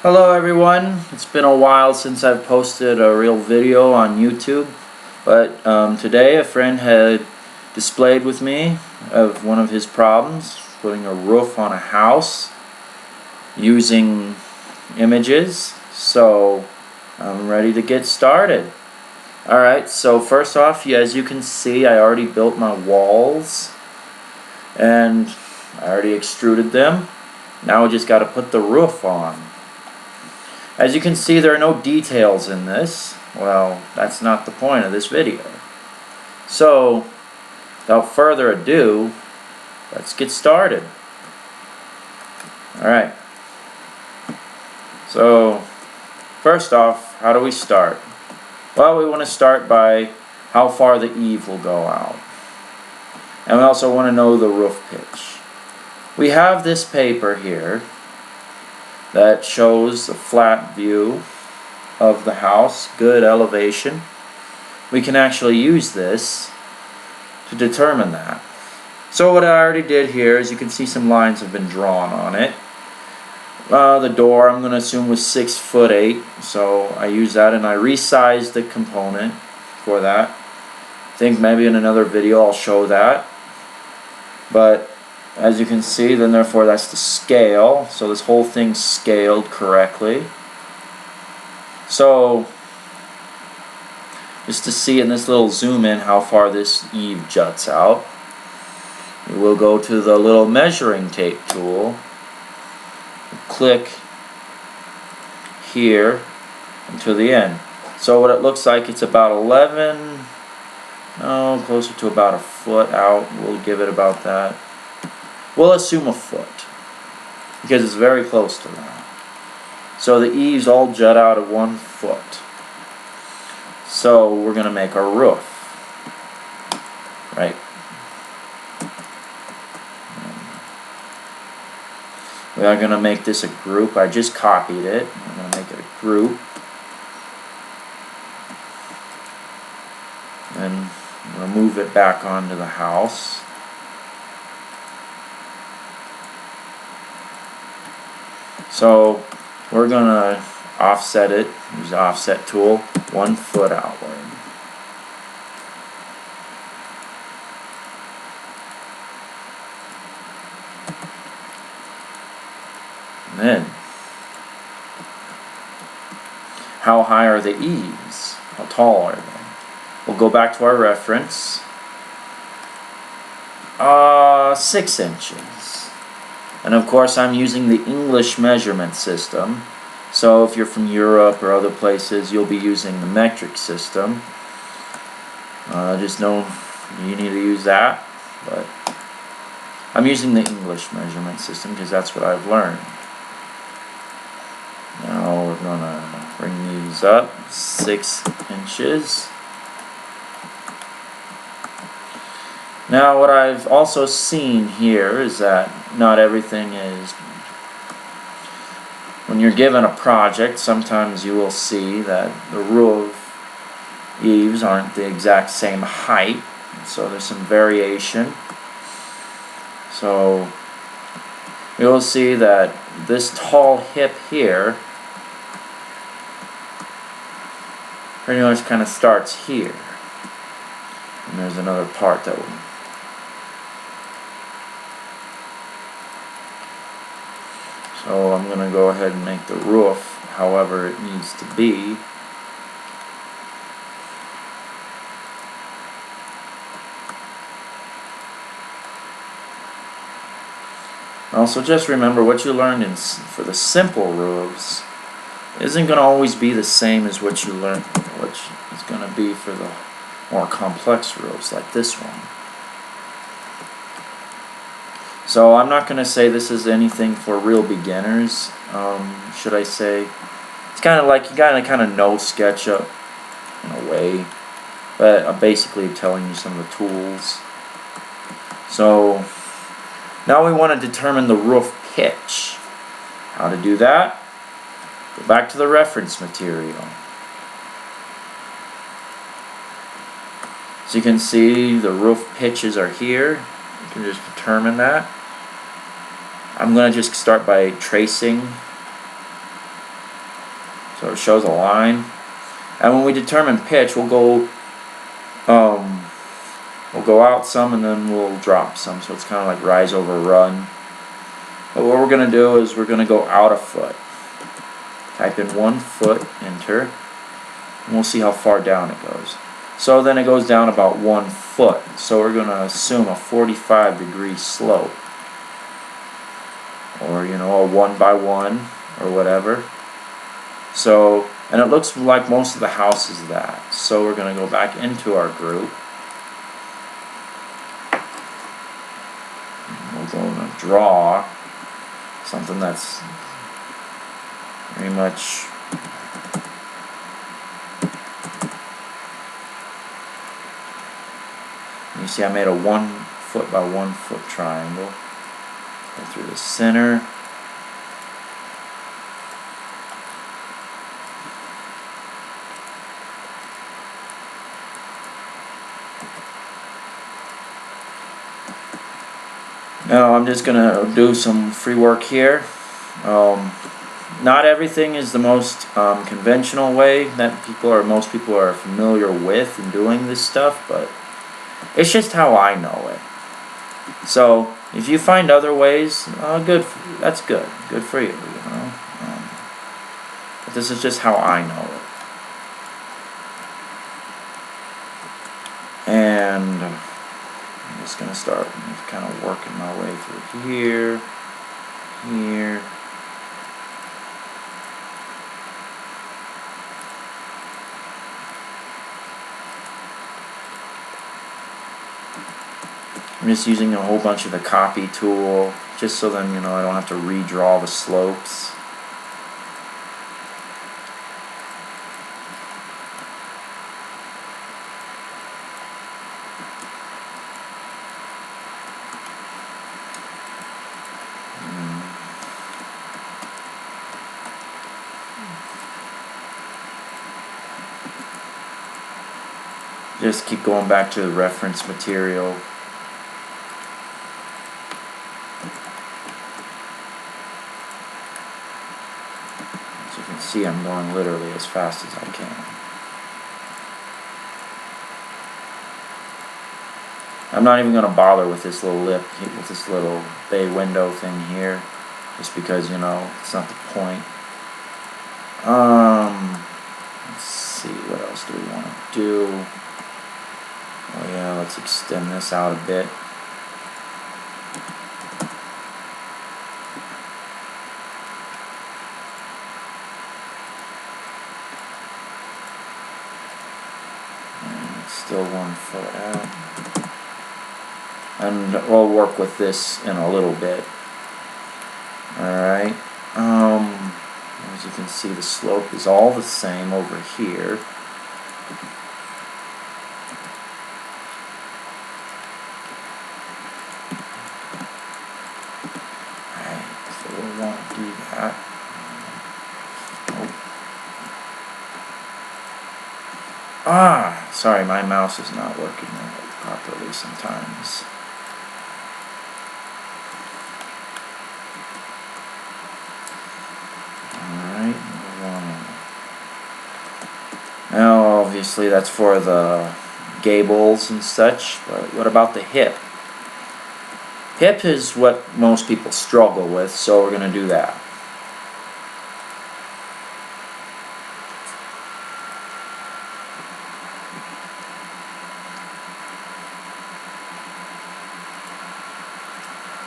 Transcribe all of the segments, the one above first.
Hello everyone, it's been a while since I've posted a real video on YouTube, but today a friend had displayed with me of one of his problems, putting a roof on a house using images, so I'm ready to get started. Alright, so first off, as you can see, I already built my walls and I already extruded them. Now we just got to put the roof on. As you can see, there are no details in this. Well, that's not the point of this video. So, without further ado, let's get started. Alright. So, first off, how do we start? Well, we want to start by how far the eave will go out. And we also want to know the roof pitch. We have this paper here that shows a flat view of the house, good elevation. We can actually use this to determine that. So what I already did here is you can see some lines have been drawn on it. The door I'm going to assume was 6'8", so I used that and I resized the component for that. I think maybe in another video I'll show that. But as you can see, then therefore that's the scale. So this whole thing's scaled correctly. So just to see in this little zoom in how far this eave juts out, we will go to the little measuring tape tool, click here until the end. So what it looks like, it's about 11, no, closer to about a foot out. We'll give it about that. We'll assume a foot because it's very close to that. So the eaves all jut out at 1 foot. So we're going to make our roof. Right. We are going to make this a group. I just copied it. I'm going to make it a group. And I'm going to move it back onto the house. So we're going to offset it, use the offset tool, 1 foot outward. And then, how high are the eaves? How tall are they? We'll go back to our reference. 6 inches. And of course I'm using the English measurement system. So if you're from Europe or other places, you'll be using the metric system. Just know you need to use that. But I'm using the English measurement system because that's what I've learned. Now we're going to bring these up 6 inches. Now what I've also seen here is that not everything is, when you're given a project, sometimes you will see that the roof eaves aren't the exact same height, so there's some variation. So you'll see that this tall hip here pretty much kind of starts here, and there's another part that will. So I'm going to go ahead and make the roof however it needs to be. Also, just remember what you learned for the simple roofs isn't going to always be the same as what you learned, which is going to be for the more complex roofs like this one. So I'm not going to say this is anything for real beginners. Should I say? It's kind of like you gotta kind of know Sketchup in a way, but I'm basically telling you some of the tools. So now we want to determine the roof pitch. How to do that? Go back to the reference material. So you can see the roof pitches are here. You can just determine that. I'm going to just start by tracing So it shows a line. And when we determine pitch, we'll go out some and then we'll drop some. So it's kind of like rise over run. But what we're going to do is we're going to go out a foot. Type in 1 foot, enter, and we'll see how far down it goes. So then it goes down about 1 foot. So we're going to assume a 45-degree slope. Or, you know, a 1 by 1 or whatever. So, and it looks like most of the house is that. So we're going to go back into our group. We're going to draw something that's very much you see I made a 1 foot by 1 foot triangle. Go through the center. Now I'm just gonna do some free work here. Not everything is the most conventional way that most people are familiar with in doing this stuff, but it's just how I know it. So if you find other ways, that's good. Good for you, you know. But this is just how I know it. And I'm just going to start kind of working my way through here, here. I'm just using a whole bunch of the copy tool, just so then, you know, I don't have to redraw the slopes. Just keep going back to the reference material. As you can see, I'm going literally as fast as I can. I'm not even going to bother with this little lip, with this little bay window thing here, just because, you know, it's not the point. Let's see, what else do we want to do? Oh yeah, let's extend this out a bit. And it's still 1 foot out. And we'll work with this in a little bit. Alright. As you can see, the slope is all the same over here. Do that. Sorry, my mouse is not working properly sometimes. Alright, now obviously that's for the gables and such, but what about the hip? Hip is what most people struggle with, so we're going to do that.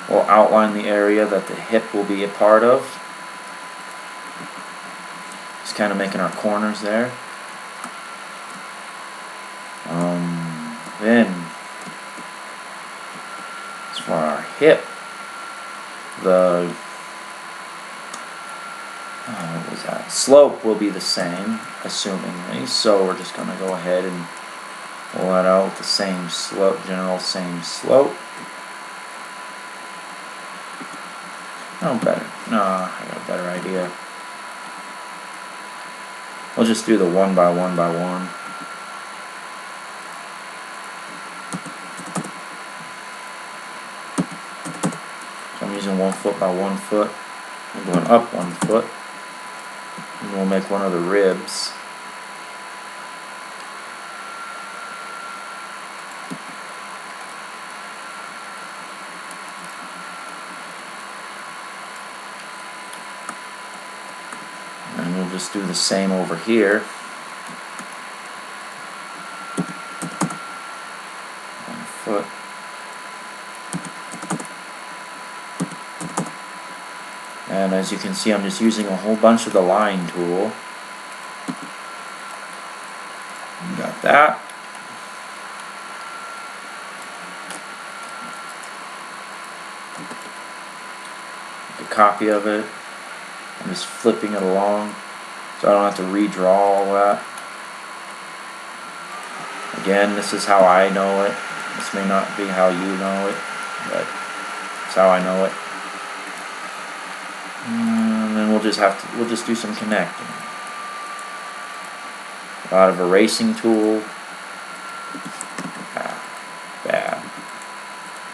We'll outline the area that the hip will be a part of. Just kind of making our corners there. Then, as for our hip, the what was that? Slope will be the same, assumingly. So we're just going to go ahead and pull that out with the same slope, general same slope. Oh, better. No, I got a better idea. We'll just do the 1 by 1 by 1. So I'm using 1 foot by 1 foot. I'm going up 1 foot. And we'll make one of the ribs. And we'll just do the same over here. One foot. And as you can see, I'm just using a whole bunch of the line tool. Got that. Make a copy of it. I'm just flipping it along so I don't have to redraw all that. Again, this is how I know it. This may not be how you know it, but it's how I know it. And then we'll just do some connecting. A lot of erasing tool. Bad.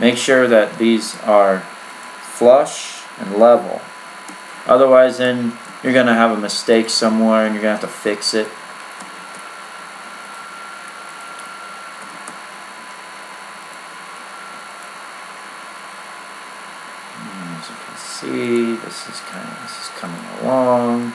Make sure that these are flush and level. Otherwise, then you're going to have a mistake somewhere and you're going to have to fix it. As you can see, this is coming along.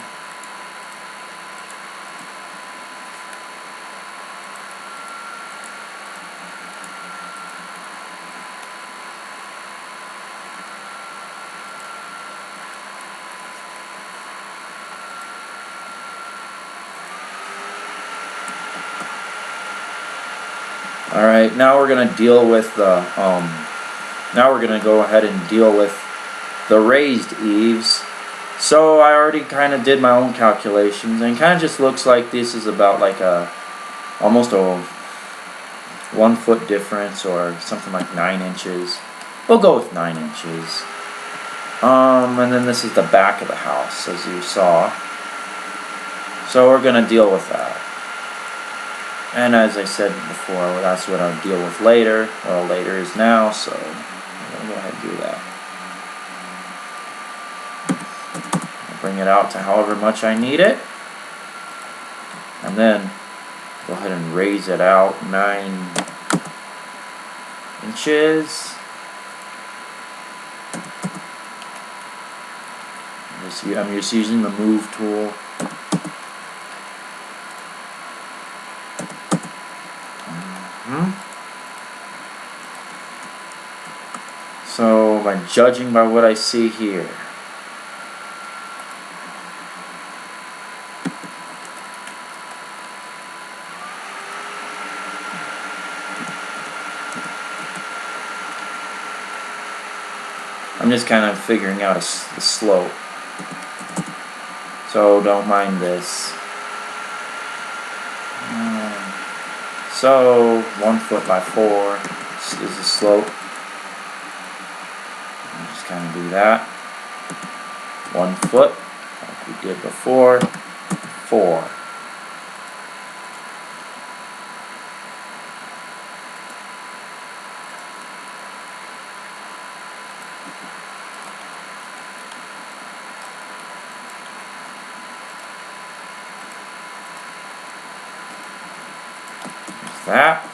Alright, now we're going to deal with the, now we're going to go ahead and deal with the raised eaves. So I already kind of did my own calculations, and it kind of just looks like this is about like almost a 1 foot difference, or something like 9 inches. We'll go with 9 inches. And then this is the back of the house, as you saw. So we're going to deal with that. And as I said before, that's what I'll deal with later. Well, later is now, so I'm going to go ahead and do that. I'll bring it out to however much I need it. And then go ahead and raise it out 9 inches. I'm just using the move tool. So, by judging by what I see here, I'm just kind of figuring out the slope. So, don't mind this. So, 1 foot by 4 is the slope. Just kind of do that. 1 foot, like we did before. 4. That.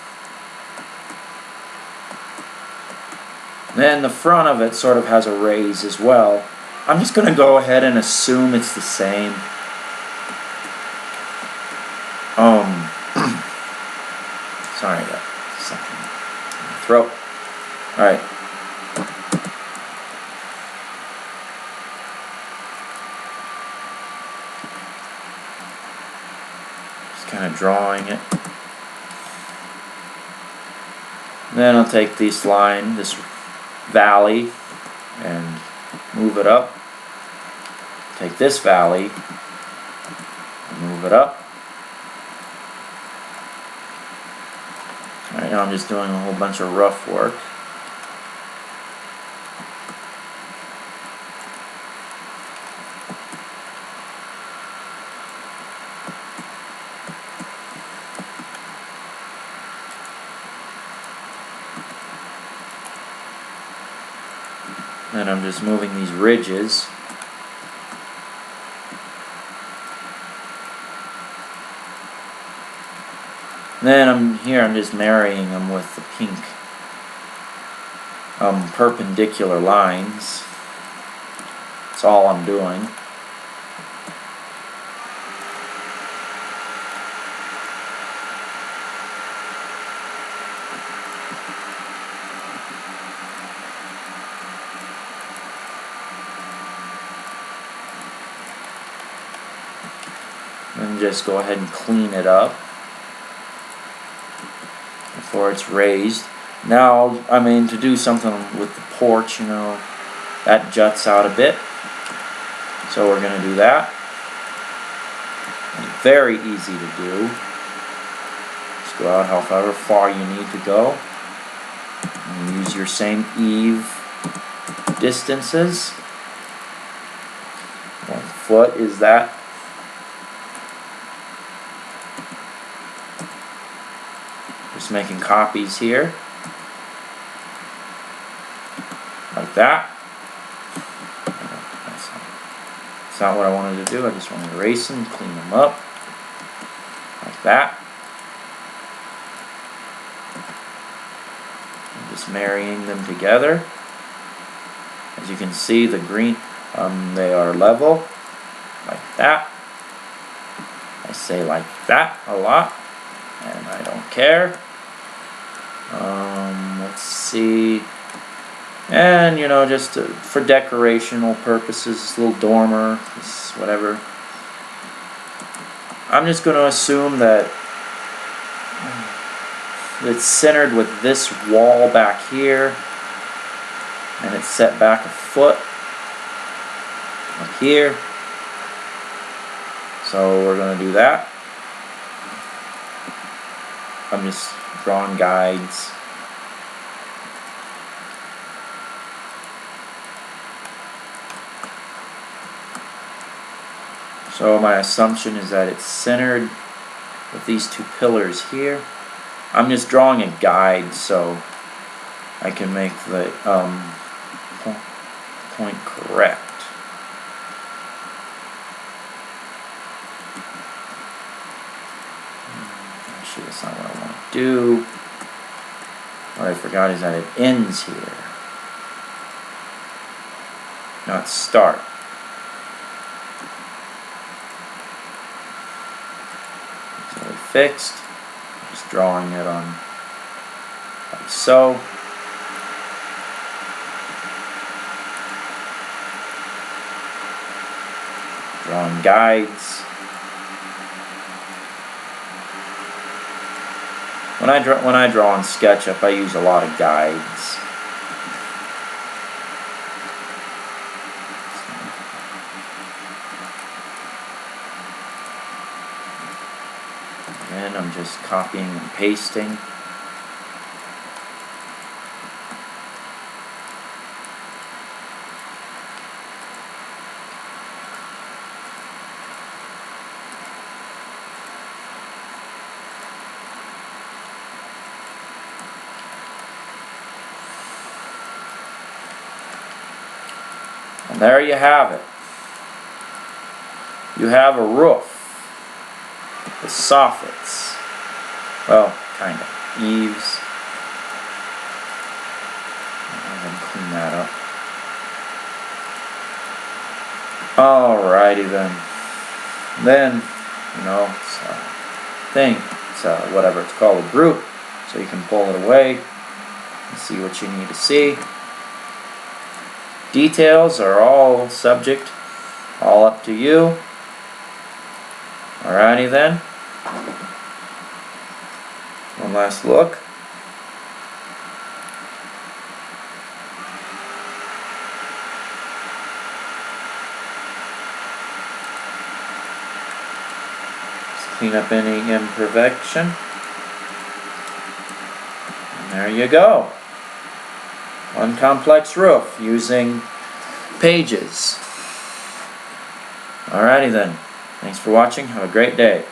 Then the front of it sort of has a raise as well. I'm just going to go ahead and assume it's the same. Sorry, I got something in my throat. Alright. Just kind of drawing it. Then I'll take this line, this valley, and move it up. Take this valley and move it up. Right now I'm just doing a whole bunch of rough work. And I'm just moving these ridges. And then I'm just marrying them with the pink perpendicular lines. That's all I'm doing. And just go ahead and clean it up before it's raised. Now, to do something with the porch, that juts out a bit. So we're going to do that. Very easy to do. Just go out however far you need to go. And use your same eave distances. 1 foot is that. Just making copies here. Like that. That's not what I wanted to do. I just want to erase them, clean them up. Like that. I'm just marrying them together. As you can see, the green, they are level. Like that. I say like that a lot. And I don't care. Let's see. And, just for decorational purposes, this little dormer, this whatever. I'm just going to assume that it's centered with this wall back here. And it's set back a foot up here. So we're going to do that. I'm just drawing guides. So my assumption is that it's centered with these two pillars here. I'm just drawing a guide so I can make the point correct. Actually, that's not what I want to do. What I forgot is that it ends here, not start. Fixed. Just drawing it on like so. Drawing guides. When I draw on Sketchup, I use a lot of guides. And I'm just copying and pasting. And there you have it. You have a roof with soffits. Well, kind of. Eaves. And then clean that up. Alrighty then. Then, it's a thing. It's whatever it's called, a group. So you can pull it away and see what you need to see. Details are all subject, all up to you. Alrighty then. One last look. Just clean up any imperfection. And there you go. One complex roof using pages. Alrighty then. Thanks for watching. Have a great day.